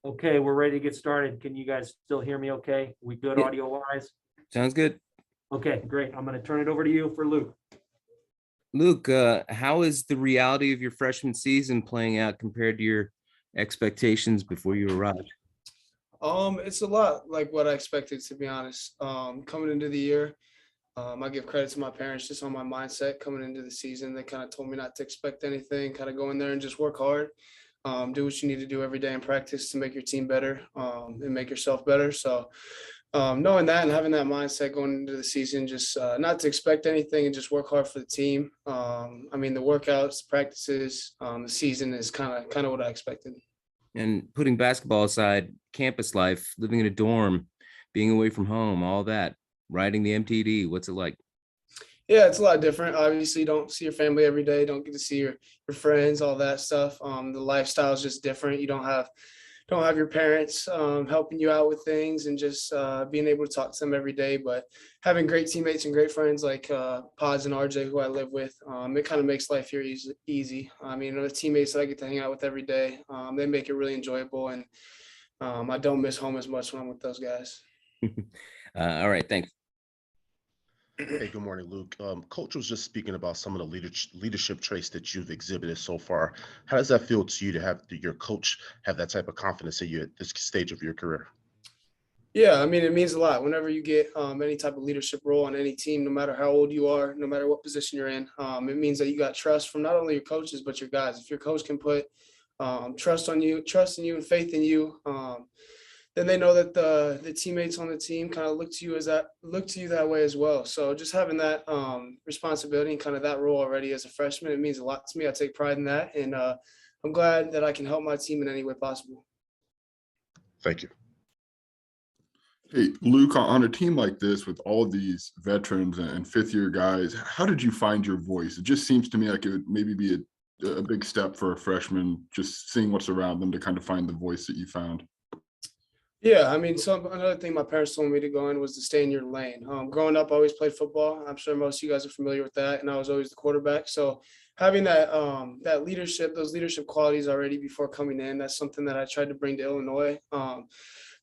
Okay, we're ready to get started. Can you guys still hear me okay? We good Yeah. audio wise? Sounds good. Okay, great. I'm going to turn it over to you for Luke. Luke, how is the reality of your freshman season playing out compared to your expectations before you arrived? It's a lot like what I expected, to be honest. Coming into the year, I give credit to my parents just on my mindset coming into the season. They kind of told me not to expect anything, kind of go in there and just work hard, do what you need to do every day in practice to make your team better, and make yourself better. So, knowing that and having that mindset going into the season, just not to expect anything and just work hard for the team. I mean, the workouts, the practices, the season is kind of what I expected. And putting basketball aside, campus life, living in a dorm, being away from home, all that, riding the MTD, what's it like? Yeah, it's a lot different. Obviously, you don't see your family every day, don't get to see your friends, all that stuff. The lifestyle is just different. You don't have your parents helping you out with things and just being able to talk to them every day. But having great teammates and great friends like Pods and RJ, who I live with, it kind of makes life here easy. I mean, the teammates that I get to hang out with every day, they make it really enjoyable. And I don't miss home as much when I'm with those guys. All right, thanks. Hey, good morning, Luke. Coach was just speaking about some of the leadership traits that you've exhibited so far. How does that feel to you to have your coach have that type of confidence in you at this stage of your career? Yeah, I mean, it means a lot whenever you get any type of leadership role on any team, no matter how old you are, no matter what position you're in. It means that you got trust from not only your coaches, but your guys. If your coach can put trust in you and faith in you, then they know that the teammates on the team kind of look to you that way as well. So just having that responsibility and kind of that role already as a freshman, it means a lot to me. I take pride in that, and I'm glad that I can help my team in any way possible. Thank you. Hey, Luke, on a team like this with all of these veterans and fifth-year guys, how did you find your voice? It just seems to me like it would maybe be a big step for a freshman, just seeing what's around them to kind of find the voice that you found. Yeah, I mean, another thing my parents told me to go in was to stay in your lane. Growing up, I always played football. I'm sure most of you guys are familiar with that, and I was always the quarterback. So having that leadership, those leadership qualities already before coming in, that's something that I tried to bring to Illinois.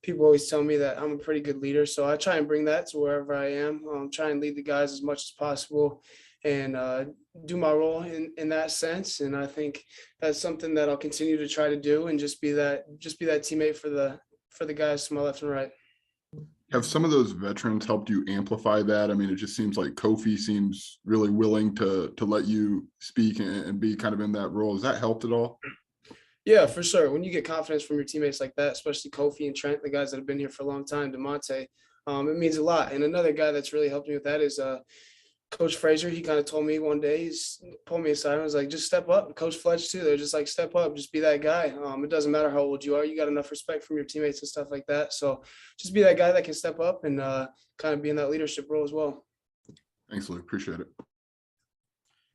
People always tell me that I'm a pretty good leader, so I try and bring that to wherever I am. Try and lead the guys as much as possible, and do my role in that sense. And I think that's something that I'll continue to try to do, and just be that teammate for the guys to my left and right. Have some of those veterans helped you amplify that? I mean, it just seems like Kofi seems really willing to let you speak and be kind of in that role. Has that helped at all? Yeah, for sure. When you get confidence from your teammates like that, especially Kofi and Trent, the guys that have been here for a long time, DeMonte, it means a lot. And another guy that's really helped me with that is Coach Frazier. He kind of told me one day, he's pulled me aside and was like, just step up. Coach Fletch too. They're just like, step up, just be that guy. It doesn't matter how old you are. You got enough respect from your teammates and stuff like that. So just be that guy that can step up and kind of be in that leadership role as well. Thanks, Luke. Appreciate it.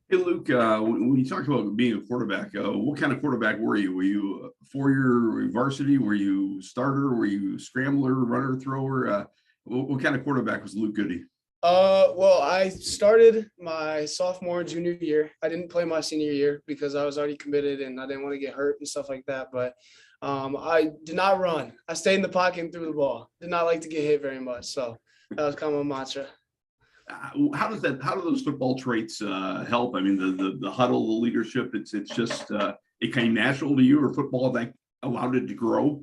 Hey, Luke, when you talked about being a quarterback, what kind of quarterback were you? Were you a four-year varsity? Were you starter? Were you scrambler, runner, thrower? What kind of quarterback was Luke Goode? Well, I started my sophomore and junior year. I didn't play my senior year because I was already committed and I didn't want to get hurt and stuff like that. But I did not run. I stayed in the pocket and threw the ball. Did not like to get hit very much. So that was kind of my mantra. How do those football traits help? I mean, the huddle, the leadership, it's just it came natural to you, or football that allowed it to grow?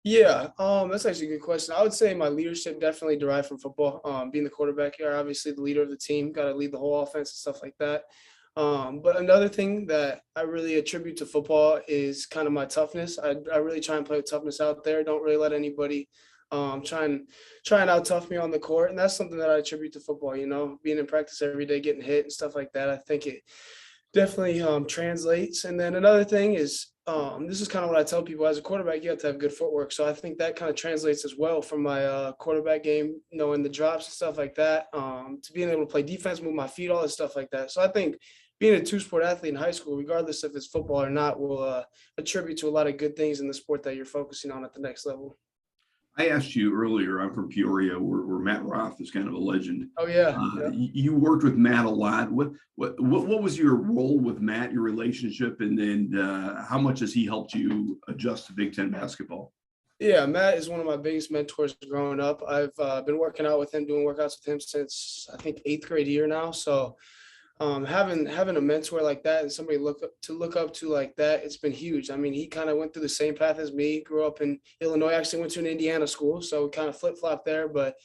Yeah, that's actually a good question. I would say my leadership definitely derived from football. Being the quarterback here, obviously the leader of the team, got to lead the whole offense and stuff like that. But another thing that I really attribute to football is kind of my toughness. I really try and play with toughness out there. Don't really let anybody try and out tough me on the court. And that's something that I attribute to football, being in practice every day, getting hit and stuff like that. I think it definitely translates. And then another thing is, this is kind of what I tell people: as a quarterback, you have to have good footwork. So I think that kind of translates as well from my quarterback game, knowing the drops and stuff like that, to being able to play defense, move my feet, all this stuff like that. So I think being a two-sport athlete in high school, regardless if it's football or not, will attribute to a lot of good things in the sport that you're focusing on at the next level. I asked you earlier, I'm from Peoria, where Matt Roth is kind of a legend. Oh yeah. You worked with Matt a lot. What was your role with Matt, your relationship, and then how much has he helped you adjust to Big Ten basketball? Yeah, Matt is one of my biggest mentors growing up. I've been working out with him, doing workouts with him since I think 8th grade year now. So having a mentor like that and somebody look up to like that, it's been huge. I mean, he kind of went through the same path as me, grew up in Illinois, actually went to an Indiana school, so we kind of flip-flopped there. But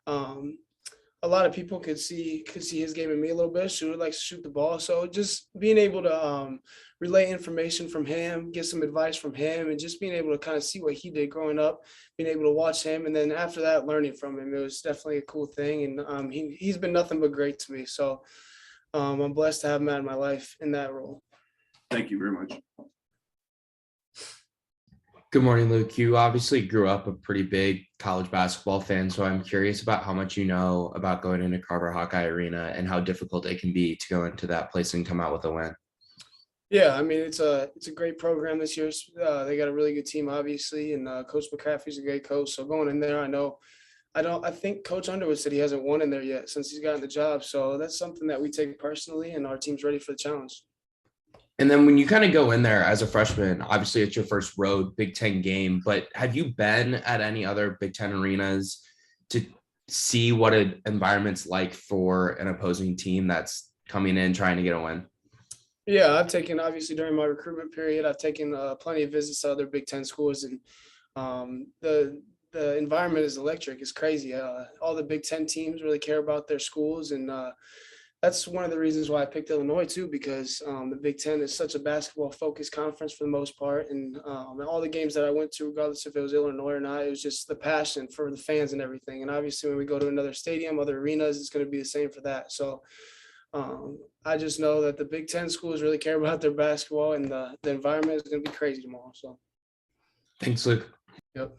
a lot of people could see his game in me a little bit. Shooter likes to shoot the ball, so just being able to relay information from him, get some advice from him, and just being able to kind of see what he did growing up, being able to watch him, and then after that, learning from him. It was definitely a cool thing, and he's been nothing but great to me. So I'm blessed to have Matt in my life in that role. Thank you very much. Good morning, Luke. You obviously grew up a pretty big college basketball fan, so I'm curious about how much you know about going into Carver Hawkeye Arena and how difficult it can be to go into that place and come out with a win. Yeah, I mean, it's a great program this year. They got a really good team, obviously, and Coach McCaffrey's a great coach. So going in there, I think Coach Underwood said he hasn't won in there yet since he's gotten the job. So that's something that we take personally, and our team's ready for the challenge. And then when you kind of go in there as a freshman, obviously it's your first road Big Ten game, but have you been at any other Big Ten arenas to see what an environment's like for an opposing team that's coming in trying to get a win? Yeah, I've taken, obviously during my recruitment period, I've taken plenty of visits to other Big Ten schools, and the environment is electric. It's crazy. All the Big Ten teams really care about their schools, and that's one of the reasons why I picked Illinois too, because the Big Ten is such a basketball-focused conference for the most part, and all the games that I went to, regardless if it was Illinois or not, it was just the passion for the fans and everything. And obviously, when we go to another stadium, other arenas, it's going to be the same for that. So I just know that the Big Ten schools really care about their basketball, and the environment is going to be crazy tomorrow. So, Thanks, Luke. yep.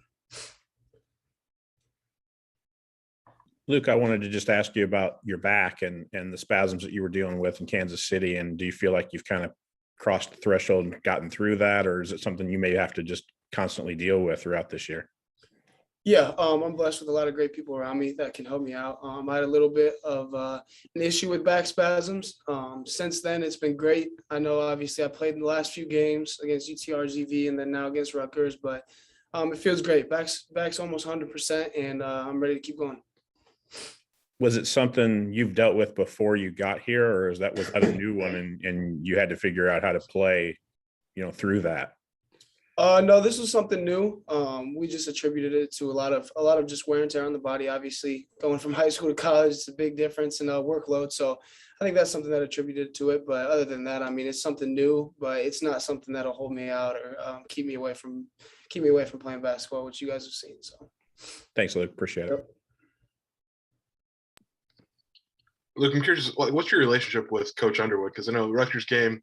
Luke, I wanted to just ask you about your back and the spasms that you were dealing with in Kansas City. And do you feel like you've kind of crossed the threshold and gotten through that, or is it something you may have to just constantly deal with throughout this year? Yeah, I'm blessed with a lot of great people around me that can help me out. I had a little bit of an issue with back spasms. Since then, it's been great. I know, obviously, I played in the last few games against UTRGV and then now against Rutgers, but it feels great. Back's almost 100%, and I'm ready to keep going. Was it something you've dealt with before you got here, or was that a new one and you had to figure out how to play, through that? No, this was something new. We just attributed it to a lot of just wear and tear on the body. Obviously, going from high school to college, it's a big difference in workload. So I think that's something that attributed to it. But other than that, I mean, it's something new, but it's not something that'll hold me out or keep me away from playing basketball, which you guys have seen. So thanks, Luke. Appreciate it. Luke, I'm curious, what's your relationship with Coach Underwood? Because I know the Rutgers game,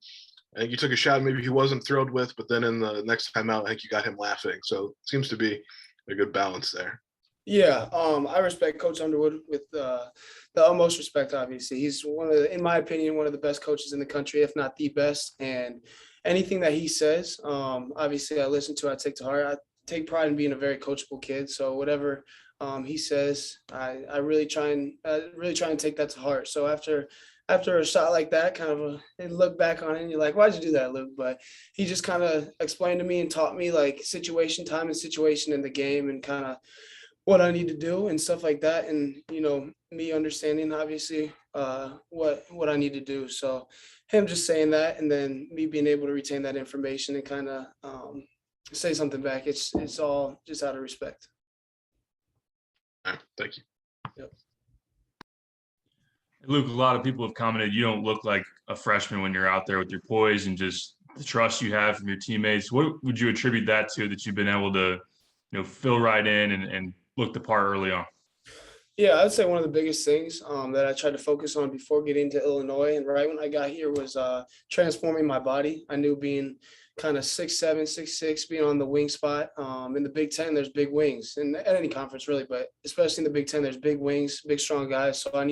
I think you took a shot maybe he wasn't thrilled with, but then in the next time out, I think you got him laughing. So it seems to be a good balance there. Yeah, I respect Coach Underwood with the utmost respect. Obviously, he's in my opinion, one of the best coaches in the country, if not the best. And anything that he says, obviously, I listen to. I take to heart. I take pride in being a very coachable kid. So whatever he says, I really try and take that to heart. So after a shot like that, kind of look back on it and you're like, why'd you do that, Luke? But he just kind of explained to me and taught me like time and situation in the game and kind of what I need to do and stuff like that. And, me understanding obviously what I need to do. So him just saying that and then me being able to retain that information and kind of say something back. It's all just out of respect. All right, thank you. Yep. Luke, a lot of people have commented you don't look like a freshman when you're out there with your poise and just the trust you have from your teammates. What would you attribute that to, that you've been able to, fill right in and look the part early on? Yeah, I'd say one of the biggest things that I tried to focus on before getting to Illinois and right when I got here was transforming my body. I knew being kind of 6'7", 6'6", being on the wing spot. In the Big Ten, there's big wings, and at any conference really, but especially in the Big Ten, there's big wings, big strong guys. So I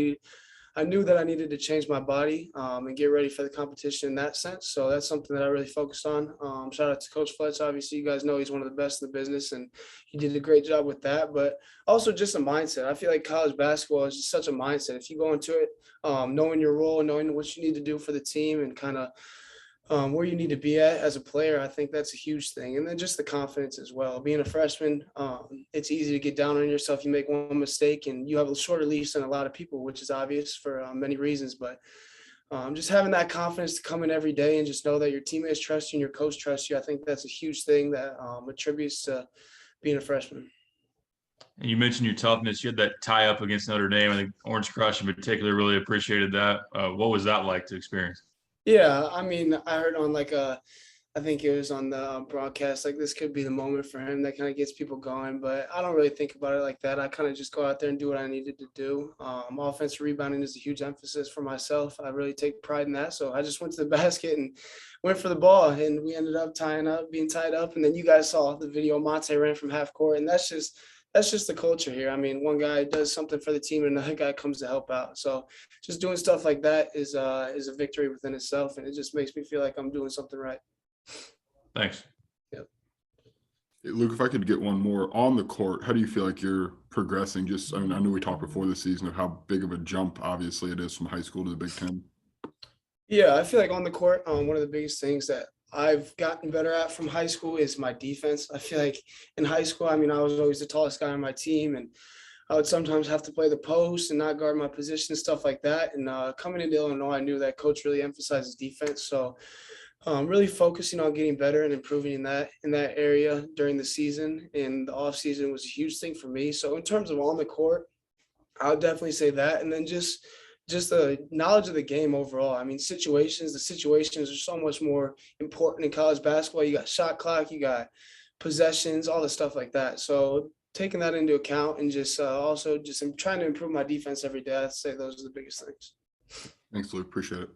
I knew that I needed to change my body and get ready for the competition in that sense. So that's something that I really focused on. Shout out to Coach Fletch. Obviously, you guys know he's one of the best in the business, and he did a great job with that. But also just a mindset. I feel like college basketball is just such a mindset. If you go into it knowing your role, knowing what you need to do for the team, and kind of where you need to be at as a player, I think that's a huge thing. And then just the confidence as well. Being a freshman, it's easy to get down on yourself. You make one mistake and you have a shorter leash than a lot of people, which is obvious for many reasons. But just having that confidence to come in every day and just know that your teammates trust you and your coach trusts you, I think that's a huge thing that attributes to being a freshman. And you mentioned your toughness. You had that tie up against Notre Dame. I think Orange Crush in particular really appreciated that. What was that like to experience? Yeah, I mean, I heard on I think it was on the broadcast, like this could be the moment for him that kind of gets people going, but I don't really think about it like that. I kind of just go out there and do what I needed to do. Offensive rebounding is a huge emphasis for myself. I really take pride in that. So I just went to the basket and went for the ball, and we ended up being tied up. And then you guys saw the video, Monte ran from half court, and that's just the culture here. I mean, one guy does something for the team and another guy comes to help out. So just doing stuff like that is a victory within itself. And it just makes me feel like I'm doing something right. Thanks. Yep. Hey, Luke, if I could get one more on the court, how do you feel like you're progressing? I mean, I know we talked before the season of how big of a jump, obviously, it is from high school to the Big Ten. Yeah, I feel like on the court, one of the biggest things that I've gotten better at from high school is my defense. I feel like in high school, I mean, I was always the tallest guy on my team, and I would sometimes have to play the post and not guard my position, stuff like that. And coming into Illinois, I knew that coach really emphasizes defense. So really focusing on getting better and improving in that area during the season, and the off season was a huge thing for me. So in terms of on the court, I would definitely say that. And then just the knowledge of the game overall. I mean, the situations are so much more important in college basketball. You got shot clock, you got possessions, all the stuff like that. So taking that into account and just also just trying to improve my defense every day, I'd say those are the biggest things. Thanks, Luke. Appreciate it.